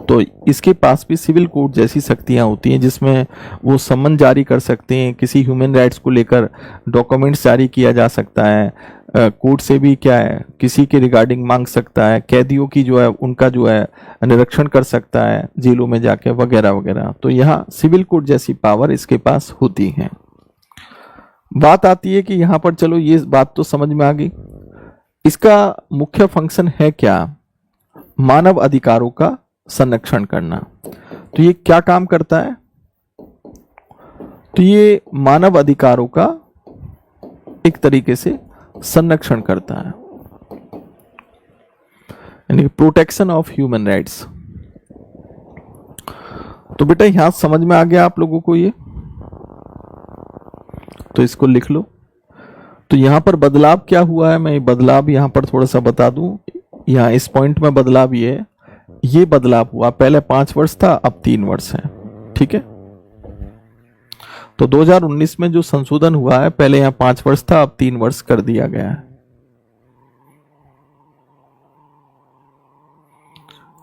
तो इसके पास भी सिविल कोड जैसी शक्तियां होती हैं, जिसमें वो सम्मन जारी कर सकते हैं, किसी ह्यूमन राइट्स को लेकर डॉक्यूमेंट्स जारी किया जा सकता है, कोर्ट से भी क्या है किसी के रिगार्डिंग मांग सकता है, कैदियों की जो है उनका जो है निरीक्षण कर सकता है जेलों में जाके, वगैरह वगैरह। तो यहाँ सिविल कोड जैसी पावर इसके पास होती है। बात आती है कि यहाँ पर चलो ये बात तो समझ में आ गई इसका मुख्य फंक्शन है क्या? मानव अधिकारों का संरक्षण करना। तो ये क्या काम करता है? तो ये मानव अधिकारों का एक तरीके से संरक्षण करता है, यानी प्रोटेक्शन ऑफ ह्यूमन राइट्स। तो बेटा यहां समझ में आ गया आप लोगों को ये? तो इसको लिख लो। तो यहां पर बदलाव क्या हुआ है, मैं ये बदलाव यहां पर थोड़ा सा बता दूं। यहां इस पॉइंट में बदलाव ये बदलाव हुआ, पहले 5 वर्ष था, अब 3 वर्ष है। ठीक है, तो 2019 में जो संशोधन हुआ है, पहले यहां 5 वर्ष था, अब 3 वर्ष कर दिया गया है।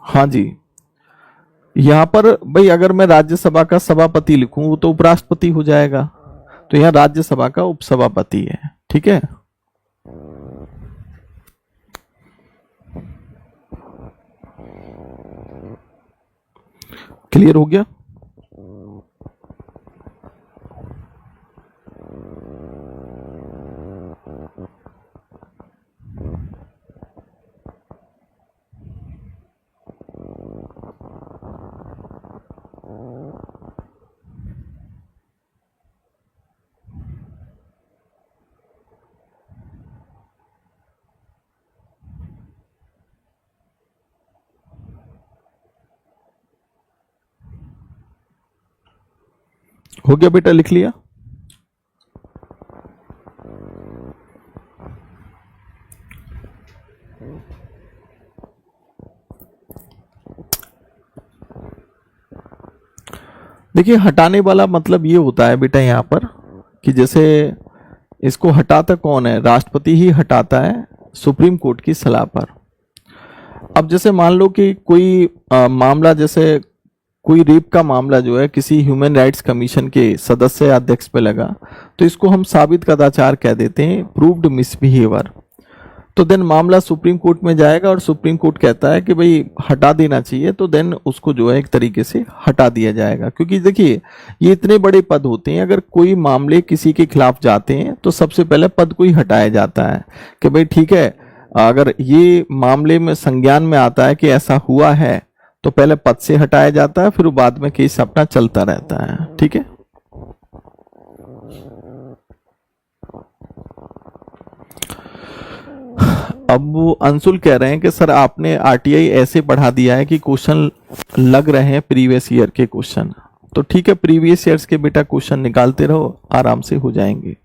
हाँ जी, यहां पर भाई अगर मैं राज्यसभा का सभापति लिखूं तो उपराष्ट्रपति हो जाएगा, तो यहां राज्यसभा का उपसभापति है। ठीक है, क्लियर हो गया? हो गया बेटा, लिख लिया? देखिए, हटाने वाला मतलब ये होता है बेटा यहां पर कि जैसे इसको हटाता कौन है? राष्ट्रपति ही हटाता है सुप्रीम कोर्ट की सलाह पर। अब जैसे मान लो कि कोई मामला, जैसे कोई रेप का मामला जो है किसी ह्यूमन राइट्स कमीशन के सदस्य या अध्यक्ष पे लगा, तो इसको हम साबित कदाचार कह देते हैं, प्रूव्ड मिसबिहेवियर। तो देन मामला सुप्रीम कोर्ट में जाएगा और सुप्रीम कोर्ट कहता है कि भाई हटा देना चाहिए, तो देन उसको जो है एक तरीके से हटा दिया जाएगा। क्योंकि देखिए, ये इतने बड़े पद होते हैं, अगर कोई मामले किसी के खिलाफ जाते हैं तो सबसे पहले पद को ही हटाया जाता है कि भाई ठीक है, अगर ये मामले में संज्ञान में आता है कि ऐसा हुआ है तो पहले पद से हटाया जाता है, फिर बाद में केस अपना चलता रहता है। ठीक है, अब वो अंशुल कह रहे हैं कि सर आपने आरटीआई ऐसे पढ़ा दिया है कि क्वेश्चन लग रहे हैं प्रीवियस ईयर के क्वेश्चन। तो ठीक है, प्रीवियस ईयर्स के बेटा क्वेश्चन निकालते रहो, आराम से हो जाएंगे।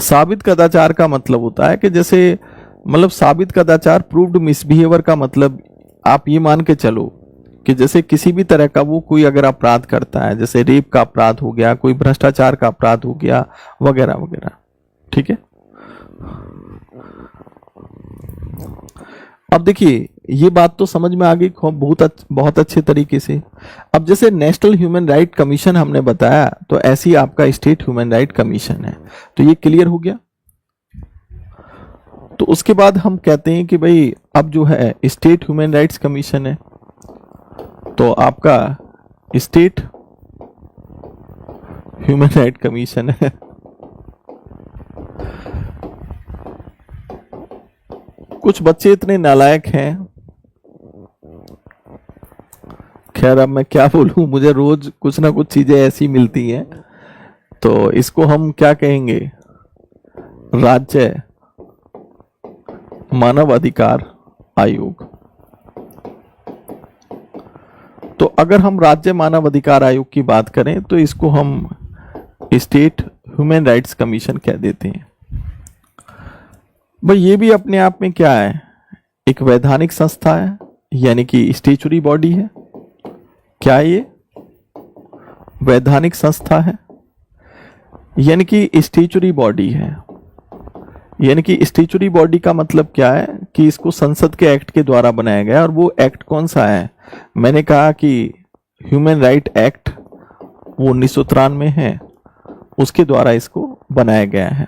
साबित कदाचार का मतलब होता है कि जैसे मतलब साबित कदाचार, प्रूव्ड मिसबिहेवियर का मतलब आप ये मान के चलो कि जैसे किसी भी तरह का वो कोई अगर अपराध करता है, जैसे रेप का अपराध हो गया, कोई भ्रष्टाचार का अपराध हो गया, वगैरह वगैरह। ठीक है, अब देखिए ये बात तो समझ में आ गई बहुत अच्छे तरीके से। अब जैसे नेशनल ह्यूमन राइट कमीशन हमने बताया, तो ऐसी आपका स्टेट ह्यूमन राइट कमीशन है। तो ये क्लियर हो गया। तो उसके बाद हम कहते हैं कि भाई अब जो है स्टेट ह्यूमन राइट्स कमीशन है, तो आपका स्टेट ह्यूमन राइट कमीशन है। कुछ बच्चे इतने नालायक हैं, खैर अब मैं क्या बोलूं, मुझे रोज कुछ ना कुछ चीजें ऐसी मिलती हैं। तो इसको हम क्या कहेंगे? राज्य मानव अधिकार आयोग। तो अगर हम राज्य मानव अधिकार आयोग की बात करें तो इसको हम स्टेट ह्यूमन राइट्स कमीशन कह देते हैं। भाई ये भी अपने आप में क्या है? एक वैधानिक संस्था है, यानी कि स्टैच्यूटरी बॉडी है। क्या ये वैधानिक संस्था है? यानी कि स्टैच्यूटरी बॉडी है। यानी कि स्टैच्यूटरी बॉडी का मतलब क्या है कि इसको संसद के एक्ट के द्वारा बनाया गया। और वो एक्ट कौन सा है? मैंने कहा कि ह्यूमन राइट एक्ट, वो 1993 में है, उसके द्वारा इसको बनाया गया है।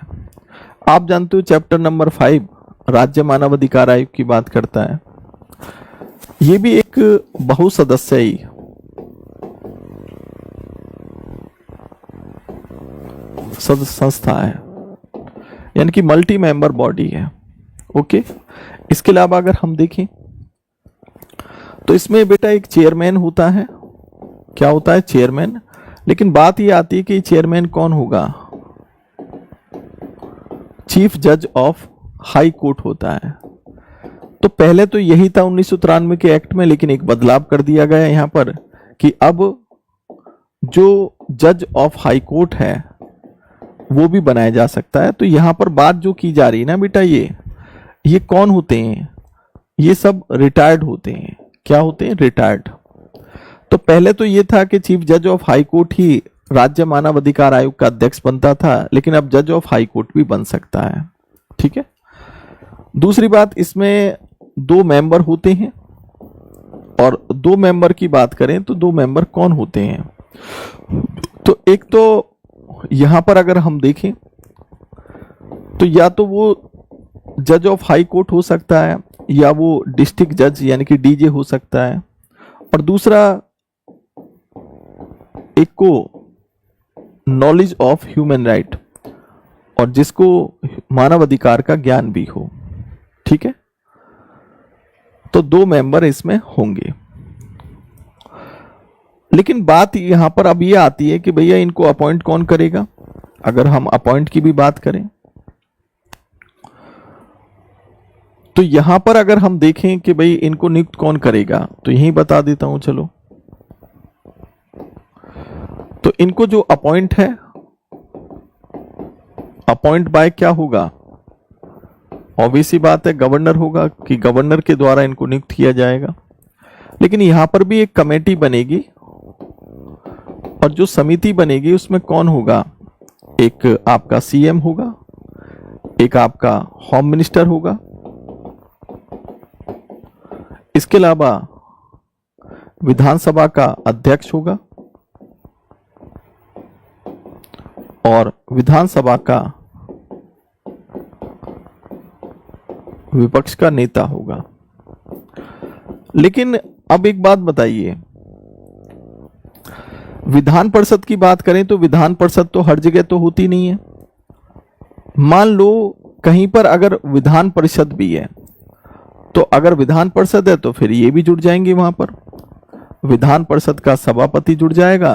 आप जानते हो चैप्टर नंबर 5 राज्य मानव अधिकार आयोग की बात करता है। ये भी एक बहुसदस्यीय संस्था है। यानी कि मल्टी मेंबर बॉडी है। ओके, इसके अलावा अगर हम देखें तो इसमें बेटा एक चेयरमैन होता है। क्या होता है? चेयरमैन। लेकिन बात ये आती है कि चेयरमैन कौन होगा? चीफ जज ऑफ हाई कोर्ट होता है। तो पहले तो यही था 1993 के एक्ट में, लेकिन एक बदलाव कर दिया गया यहां पर कि अब जो जज ऑफ हाई कोर्ट है वो भी बनाया जा सकता है। तो यहां पर बात जो की जा रही है ना बेटा, ये कौन होते हैं? ये सब रिटायर्ड होते हैं। क्या होते हैं? रिटायर्ड। तो पहले तो ये था कि चीफ जज ऑफ हाई कोर्ट ही राज्य मानव अधिकार आयोग का अध्यक्ष बनता था, लेकिन अब जज ऑफ हाई कोर्ट भी बन सकता है। ठीक है। दूसरी बात, इसमें 2 मेंबर होते हैं, और 2 मेंबर की बात करें तो 2 मेंबर कौन होते हैं? तो एक तो यहां पर अगर हम देखें तो या तो वो जज ऑफ हाई कोर्ट हो सकता है, या वो डिस्ट्रिक्ट जज यानी कि डीजे हो सकता है, और दूसरा एक को नॉलेज ऑफ ह्यूमन राइट, और जिसको मानव अधिकार का ज्ञान भी हो। ठीक है। तो 2 मेंबर इसमें होंगे। लेकिन बात यहां पर अब ये आती है कि भैया इनको अपॉइंट कौन करेगा? अगर हम अपॉइंट की भी बात करें तो यहां पर अगर हम देखें कि भाई इनको नियुक्त कौन करेगा, तो यही बता देता हूं चलो। तो इनको जो अपॉइंट है, अपॉइंट बाय क्या होगा? ऑब्वियस ही बात है, गवर्नर होगा, कि गवर्नर के द्वारा इनको नियुक्त किया जाएगा। लेकिन यहां पर भी एक कमेटी बनेगी, और जो समिति बनेगी उसमें कौन होगा? एक आपका सीएम होगा, एक आपका होम मिनिस्टर होगा, इसके अलावा विधानसभा का अध्यक्ष होगा, और विधानसभा का विपक्ष का नेता होगा। लेकिन अब एक बात बताइए, विधान परिषद की बात करें तो विधान परिषद तो हर जगह तो होती नहीं है। मान लो कहीं पर अगर विधान परिषद भी है, तो अगर विधान परिषद है तो फिर ये भी जुड़ जाएंगे वहां पर। विधान परिषद का सभापति जुड़ जाएगा,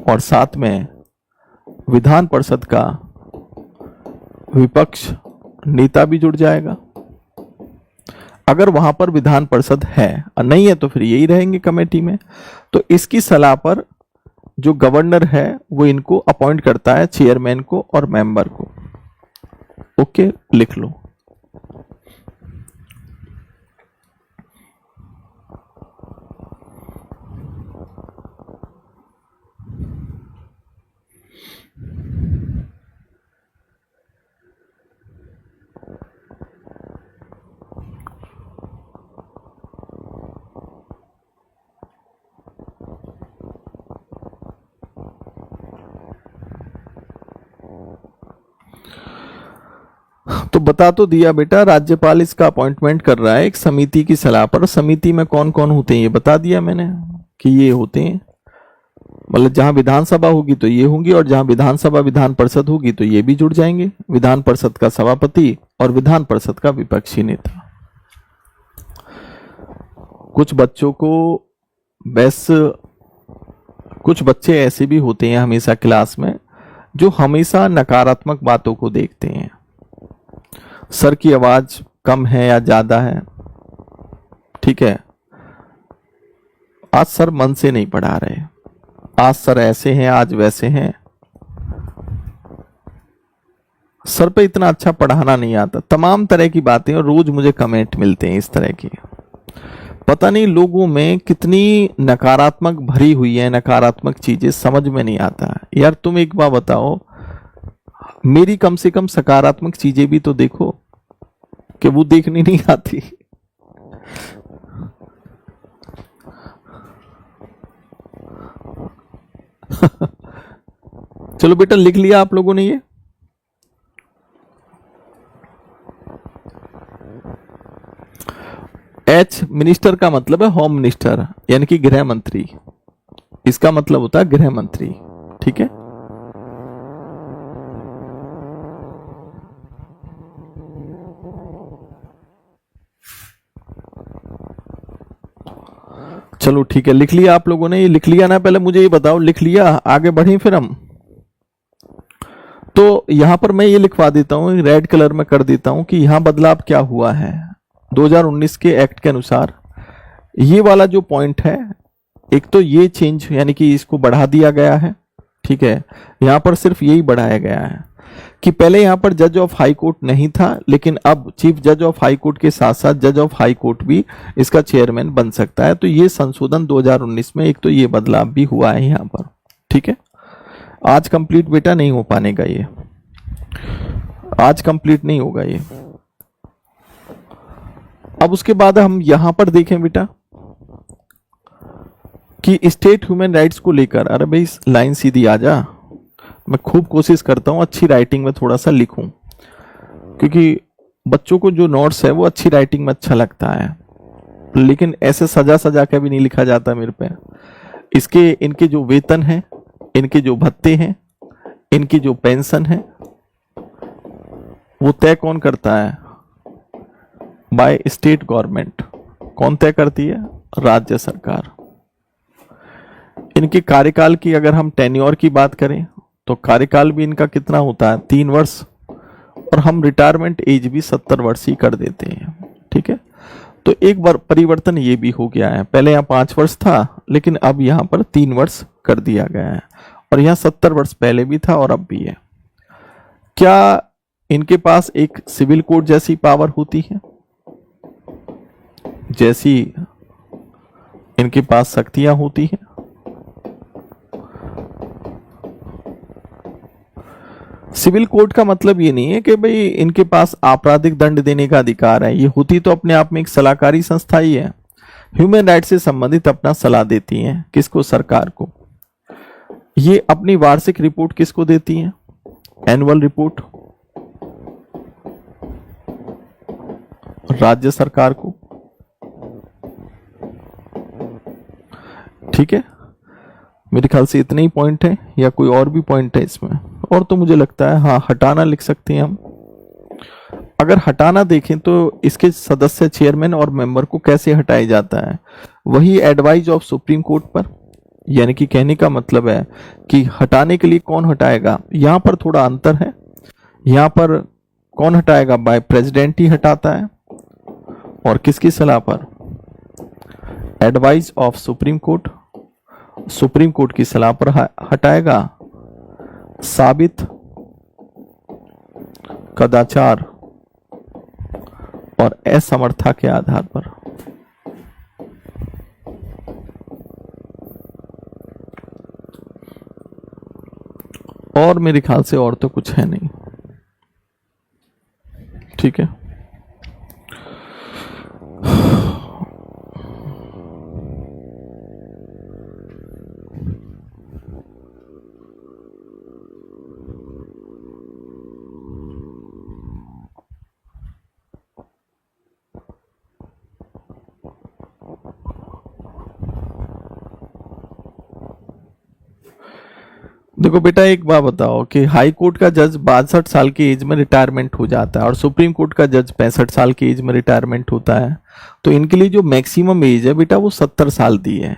और साथ में विधान परिषद का विपक्ष नेता भी जुड़ जाएगा। अगर वहां पर विधान परिषद है, और नहीं है तो फिर यही रहेंगे कमेटी में। तो इसकी सलाह पर जो गवर्नर है वो इनको अपॉइंट करता है, चेयरमैन को और मेंबर को। ओके, लिख लो। तो बता तो दिया बेटा, राज्यपाल इसका अपॉइंटमेंट कर रहा है एक समिति की सलाह पर। समिति में कौन कौन होते हैं ये बता दिया मैंने कि ये होते हैं, मतलब जहां विधानसभा होगी तो ये होंगी, और जहां विधानसभा विधान परिषद होगी तो ये भी जुड़ जाएंगे। विधान परिषद का सभापति और विधान परिषद का विपक्षी नेता। कुछ बच्चों को बस कुछ बच्चे ऐसे भी होते हैं हमेशा क्लास में जो हमेशा नकारात्मक बातों को देखते हैं। सर की आवाज कम है या ज्यादा है, ठीक है, आज सर मन से नहीं पढ़ा रहे, आज सर ऐसे हैं, आज वैसे हैं, सर पे इतना अच्छा पढ़ाना नहीं आता, तमाम तरह की बातें। और रोज मुझे कमेंट मिलते हैं इस तरह की। पता नहीं लोगों में कितनी नकारात्मक भरी हुई है, नकारात्मक चीजें समझ में नहीं आता। यार तुम एक बार बताओ, मेरी कम से कम सकारात्मक चीजें भी तो देखो, कि वो देखनी नहीं आती। चलो बेटा, लिख लिया आप लोगों ने ये? एच मिनिस्टर का मतलब है होम मिनिस्टर, यानी कि गृह मंत्री। इसका मतलब होता है गृह मंत्री, ठीक है। चलो ठीक है, लिख लिया आप लोगों ने? ये लिख लिया ना? पहले मुझे ये बताओ, लिख लिया? आगे बढ़े फिर हम। तो यहां पर मैं ये लिखवा देता हूं, रेड कलर में कर देता हूं कि यहां बदलाव क्या हुआ है 2019 के एक्ट के अनुसार। ये वाला जो पॉइंट है, एक तो ये चेंज यानी कि इसको बढ़ा दिया गया है, ठीक है। यहां पर सिर्फ यही बढ़ाया गया है कि पहले यहां पर जज ऑफ हाई कोर्ट नहीं था, लेकिन अब चीफ जज ऑफ हाई कोर्ट के साथ साथ जज ऑफ हाई कोर्ट भी इसका चेयरमैन बन सकता है। तो ये संशोधन 2019 में एक तो ये बदलाव भी हुआ है यहां पर, ठीक है। आज कंप्लीट बेटा नहीं हो पाने का, ये आज कंप्लीट नहीं होगा ये। अब उसके बाद हम यहां पर देखें बेटा कि स्टेट ह्यूमन राइट्स को लेकर, अरे भाई लाइन सीधी आ जा, मैं खूब कोशिश करता हूं अच्छी राइटिंग में थोड़ा सा लिखूं, क्योंकि बच्चों को जो नोट्स है वो अच्छी राइटिंग में अच्छा लगता है, लेकिन ऐसे सजा सजा के भी नहीं लिखा जाता मेरे पे। इनके जो वेतन है, इनके जो भत्ते हैं, इनकी जो पेंशन है, वो तय कौन करता है? By state government. कौन तय करती है? राज्य सरकार। इनके कार्यकाल की अगर हम टेन्योर की बात करें तो कार्यकाल भी इनका कितना होता है? 3 वर्ष, और हम रिटायरमेंट एज भी 70 वर्ष ही कर देते हैं, ठीक है। तो एक बार परिवर्तन ये भी हो गया है, पहले यहाँ 5 वर्ष था, लेकिन अब यहाँ पर 3 वर्ष कर दिया गया है, और यहाँ 70 वर्ष पहले भी था और अब भी है। क्या इनके पास एक सिविल कोड जैसी पावर होती है, जैसी इनके पास शक्तियां होती हैं? सिविल कोड का मतलब ये नहीं है कि भाई इनके पास आपराधिक दंड देने का अधिकार है, ये होती तो अपने आप में एक सलाहकारी संस्था ही है। ह्यूमन राइट से संबंधित अपना सलाह देती हैं, किसको? सरकार को। ये अपनी वार्षिक रिपोर्ट किसको देती हैं? एनुअल रिपोर्ट राज्य सरकार को, ठीक है। मेरे ख्याल से इतने ही पॉइंट है, या कोई और भी पॉइंट है इसमें? और तो मुझे लगता है हाँ, हटाना लिख सकते हैं हम। अगर हटाना देखें तो इसके सदस्य, चेयरमैन और मेंबर को कैसे हटाया जाता है? वही एडवाइस ऑफ सुप्रीम कोर्ट पर, यानी कि कहने का मतलब है कि हटाने के लिए कौन हटाएगा? यहां पर थोड़ा अंतर है, यहां पर कौन हटाएगा? बाय प्रेसिडेंट ही हटाता है, और किसकी सलाह पर? Advice of supreme court, supreme court की सलाह पर हटाएगा। साबित कदाचार और असमर्था के आधार पर। और मेरे ख्याल से और तो कुछ है नहीं, ठीक है। देखो बेटा, एक बात बताओ कि हाई कोर्ट का जज 62 साल की एज में रिटायरमेंट हो जाता है, और सुप्रीम कोर्ट का जज 65 साल की एज में रिटायरमेंट होता है। तो इनके लिए जो मैक्सिमम एज है बेटा वो 70 साल दी है,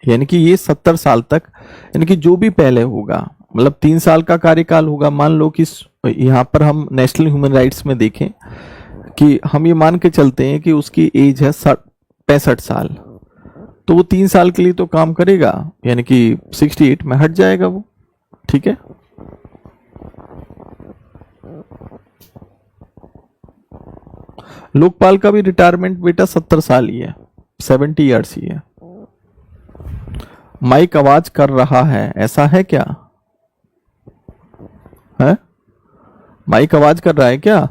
यानी कि ये 70 साल तक, यानी कि जो भी पहले होगा, मतलब 3 साल का कार्यकाल होगा। मान लो कि यहाँ पर हम नेशनल ह्यूमन राइट्स में देखें कि हम ये मान के चलते हैं कि उसकी एज है 65 साल, तो वो 3 साल के लिए तो काम करेगा, यानी कि 68 में हट जाएगा वो, ठीक है। लोकपाल का भी रिटायरमेंट बेटा 70 साल ही है, 70 ईयर्स ही है। माइक आवाज कर रहा है, ऐसा है क्या? है माइक आवाज कर रहा है क्या?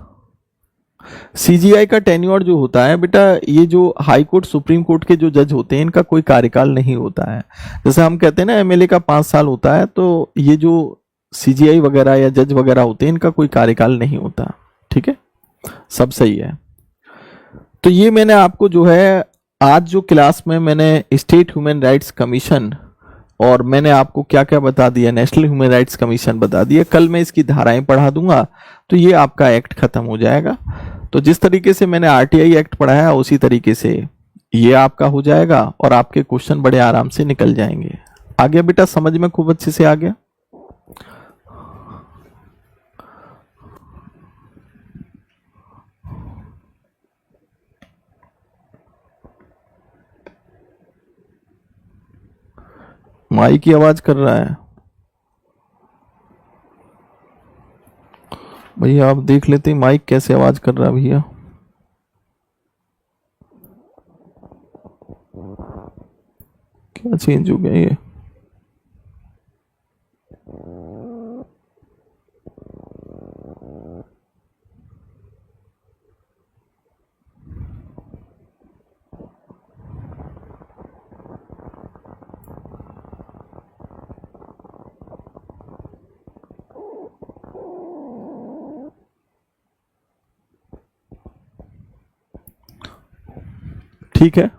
सीजीआई का टेन्योर जो होता है बेटा, ये जो हाई कोर्ट सुप्रीम कोर्ट के जो जज होते हैं इनका कोई कार्यकाल नहीं होता है। जैसे हम कहते हैं ना एमएलए का 5 साल होता है, तो ये जो सीजीआई वगैरह या जज वगैरह होते हैं इनका कोई कार्यकाल नहीं होता, ठीक है। सब सही है। तो ये मैंने आपको जो है आज जो क्लास में मैंने स्टेट ह्यूमन राइट्स कमीशन, और मैंने आपको क्या क्या बता दिया, नेशनल ह्यूमन राइट्स कमीशन बता दिया। कल मैं इसकी धाराएं पढ़ा दूंगा तो ये आपका एक्ट खत्म हो जाएगा। तो जिस तरीके से मैंने आरटीआई एक्ट पढ़ाया उसी तरीके से ये आपका हो जाएगा और आपके क्वेश्चन बड़े आराम से निकल जाएंगे। आ गया बेटा समझ में, खूब अच्छे से आ गया। माइक की आवाज कर रहा है भैया, आप देख लेते हैं माइक कैसे आवाज कर रहा है भैया। क्या चेंज हो गया ये? ठीक है,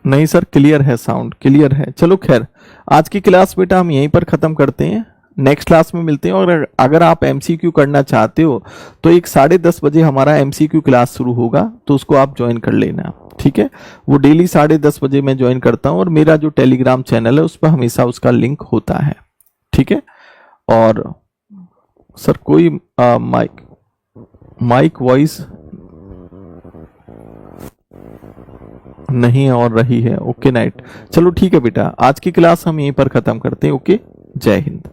नहीं सर क्लियर है, साउंड क्लियर है। चलो खैर, आज की क्लास बेटा हम यहीं पर खत्म करते हैं, नेक्स्ट क्लास में मिलते हैं। और अगर आप एमसीक्यू करना चाहते हो तो एक 10:30 बजे हमारा एमसीक्यू क्लास शुरू होगा, तो उसको आप ज्वाइन कर लेना, ठीक है। वो डेली 10:30 बजे मैं ज्वाइन करता हूँ और मेरा जो टेलीग्राम चैनल है उस पर हमेशा उसका लिंक होता है, ठीक है। और सर कोई माइक वॉइस नहीं और रही है, ओके नाइट। चलो ठीक है बेटा, आज की क्लास हम यहीं पर खत्म करते हैं। ओके, जय हिंद।